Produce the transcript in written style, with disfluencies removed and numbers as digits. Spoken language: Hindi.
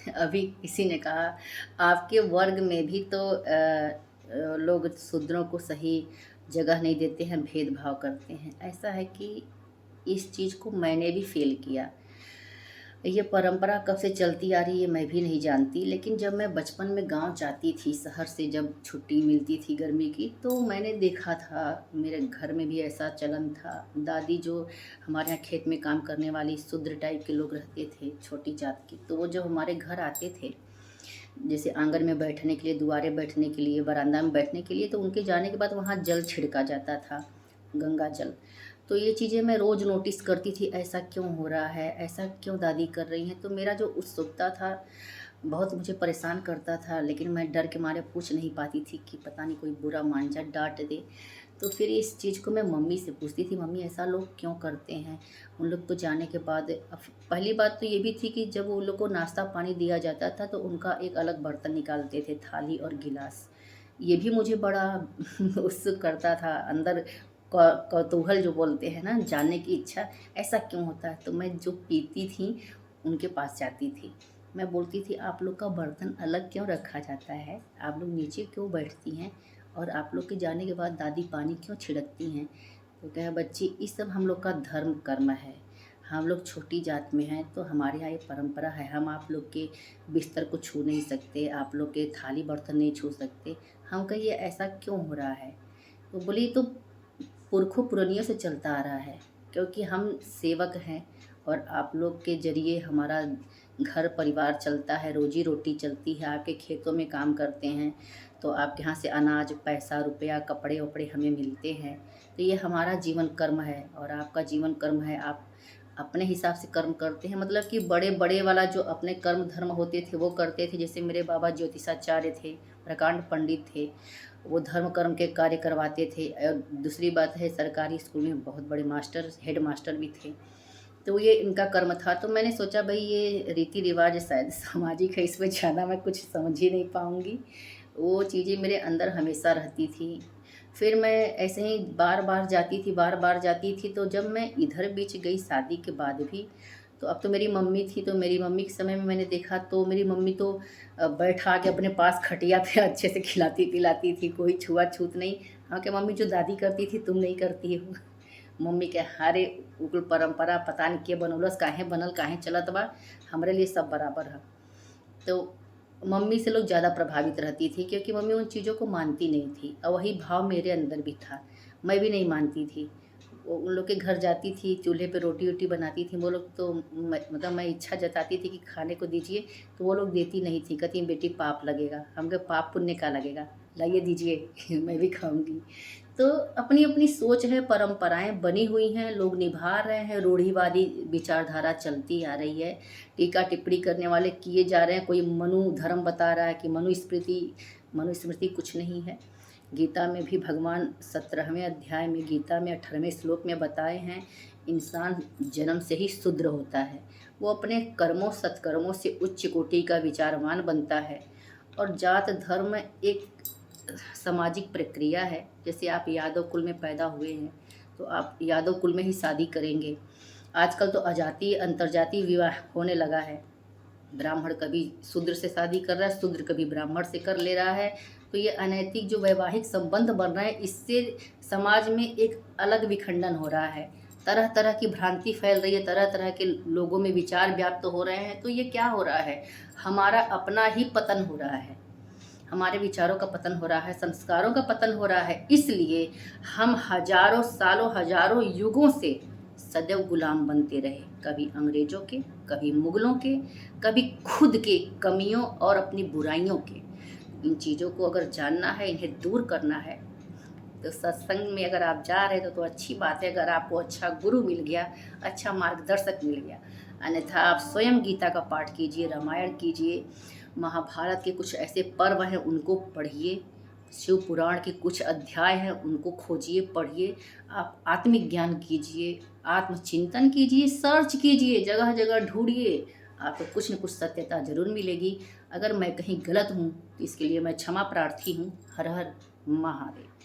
अभी किसी ने कहा आपके वर्ग में भी तो लोग शूद्रों को सही जगह नहीं देते हैं, भेदभाव करते हैं। ऐसा है कि इस चीज़ को मैंने भी फ़ील किया। ये परंपरा कब से चलती आ रही है मैं भी नहीं जानती, लेकिन जब मैं बचपन में गांव जाती थी, शहर से जब छुट्टी मिलती थी गर्मी की, तो मैंने देखा था मेरे घर में भी ऐसा चलन था। दादी जो हमारे यहाँ खेत में काम करने वाली शूद्र टाइप के लोग रहते थे, छोटी जात की, तो वो जब हमारे घर आते थे, जैसे आंगन में बैठने के लिए, दुआरे बैठने के लिए, बरामदा में बैठने के लिए, तो उनके जाने के बाद वहाँ जल छिड़का जाता था, गंगा जल। तो ये चीज़ें मैं रोज़ नोटिस करती थी, ऐसा क्यों हो रहा है, ऐसा क्यों दादी कर रही हैं। तो मेरा जो उत्सुकता था बहुत मुझे परेशान करता था, लेकिन मैं डर के मारे पूछ नहीं पाती थी कि पता नहीं कोई बुरा मान जाए, डांट दे। तो फिर इस चीज़ को मैं मम्मी से पूछती थी, मम्मी ऐसा लोग क्यों करते हैं। उन लोग को जाने के बाद पहली बात तो ये भी थी कि जब उन लोग को नाश्ता पानी दिया जाता था तो उनका एक अलग बर्तन निकालते थे, थाली और गिलास। ये भी मुझे बड़ा उत्सुक करता था अंदर, कौतूहल जो बोलते हैं ना, जानने की इच्छा, ऐसा क्यों होता है। तो मैं जो पीती थी उनके पास जाती थी, मैं बोलती थी आप लोग का बर्तन अलग क्यों रखा जाता है, आप लोग नीचे क्यों बैठती हैं, और आप लोग के जाने के बाद दादी पानी क्यों छिड़कती हैं। तो कहे बच्ची इस सब हम लोग का धर्म कर्म है, हम लोग छोटी जात में हैं तो हमारे यहाँ ये परंपरा है, हम आप लोग के बिस्तर को छू नहीं सकते, आप लोग के थाली बर्तन नहीं छू सकते। हम कहिए ऐसा क्यों हो रहा है। तो बोली तो पुरखों पुरनियों से चलता आ रहा है, क्योंकि हम सेवक हैं और आप लोग के ज़रिए हमारा घर परिवार चलता है, रोजी रोटी चलती है, आपके खेतों में काम करते हैं तो आपके यहाँ से अनाज, पैसा, रुपया, कपड़े वपड़े हमें मिलते हैं। तो ये हमारा जीवन कर्म है और आपका जीवन कर्म है, आप अपने हिसाब से कर्म करते हैं। मतलब कि बड़े बड़े वाला जो अपने कर्म धर्म होते थे वो करते थे, जैसे मेरे बाबा ज्योतिषाचार्य थे, प्रकांड पंडित थे, वो धर्म कर्म के कार्य करवाते थे। और दूसरी बात है सरकारी स्कूल में बहुत बड़े मास्टर, हेड मास्टर भी थे, तो ये इनका कर्म था। तो मैंने सोचा भाई ये रीति रिवाज शायद सामाजिक है, इसमें ज़्यादा मैं कुछ समझ ही नहीं पाऊँगी। वो चीज़ें मेरे अंदर हमेशा रहती थी। फिर मैं ऐसे ही बार बार जाती थी, बार बार जाती थी। तो जब मैं इधर बीच गई शादी के बाद भी, तो अब तो मेरी मम्मी थी, तो मेरी मम्मी के समय में मैंने देखा तो मेरी मम्मी तो बैठा के अपने पास खटिया पे अच्छे से खिलाती पिलाती थी, कोई छुआछूत नहीं। हाँ कि मम्मी जो दादी करती थी तुम नहीं करती हो। मम्मी के हारे कुल परंपरा पता नहीं के बनौलस, काहे बनल, काहे चलत बा, हमरे लिए सब बराबर है। तो मम्मी से लोग ज़्यादा प्रभावित रहती थी, क्योंकि मम्मी उन चीज़ों को मानती नहीं थी और वही भाव मेरे अंदर भी था, मैं भी नहीं मानती थी। वो उन लोग के घर जाती थी, चूल्हे पे रोटी वोटी बनाती थी, वो लोग तो मतलब मैं इच्छा जताती थी कि खाने को दीजिए, तो वो लोग देती नहीं थी, कहती बेटी पाप लगेगा। हम कहे पाप पुण्य का लगेगा, लाइए दीजिए मैं भी खाऊंगी। तो अपनी अपनी सोच है, परंपराएं बनी हुई हैं, लोग निभा रहे हैं, रूढ़िवादी विचारधारा चलती आ रही है, टीका टिप्पणी करने वाले किए जा रहे हैं। कोई मनु धर्म बता रहा है कि मनुस्मृति कुछ नहीं है। गीता में भी भगवान 17वें अध्याय में, गीता में 18वें श्लोक में बताए हैं, इंसान जन्म से ही शूद्र होता है, वो अपने कर्मों सत्कर्मों से उच्च कोटि का विचारवान बनता है। और जात धर्म एक सामाजिक प्रक्रिया है। जैसे आप यादव कुल में पैदा हुए हैं तो आप यादव कुल में ही शादी करेंगे। आजकल तो अजातीय अंतर्जातीय विवाह होने लगा है, ब्राह्मण कभी शूद्र से शादी कर रहा है, शूद्र कभी ब्राह्मण से कर ले रहा है। तो ये अनैतिक जो वैवाहिक संबंध बन रहे हैं, इससे समाज में एक अलग विखंडन हो रहा है, तरह तरह की भ्रांति फैल रही है, तरह तरह के लोगों में विचार व्याप्त हो रहे हैं। तो ये क्या हो रहा है, हमारा अपना ही पतन हो रहा है, हमारे विचारों का पतन हो रहा है, संस्कारों का पतन हो रहा है। इसलिए हम हजारों सालों, हजारों युगों से सदैव गुलाम बनते रहे, कभी अंग्रेजों के, कभी मुगलों के, कभी खुद के कमियों और अपनी बुराइयों के। इन चीज़ों को अगर जानना है, इन्हें दूर करना है, तो सत्संग में अगर आप जा रहे हो तो अच्छी बात है, अगर आपको अच्छा गुरु मिल गया, अच्छा मार्गदर्शक मिल गया। अन्यथा आप स्वयं गीता का पाठ कीजिए, रामायण कीजिए, महाभारत के कुछ ऐसे पर्व हैं उनको पढ़िए, शिव पुराण के कुछ अध्याय हैं उनको खोजिए, पढ़िए, आप आत्मिक ज्ञान कीजिए, आत्मचिंतन कीजिए, सर्च कीजिए, जगह जगह ढूंढिए, आपको कुछ न कुछ सत्यता जरूर मिलेगी। अगर मैं कहीं गलत हूँ तो इसके लिए मैं क्षमा प्रार्थी हूँ। हर हर महादेव।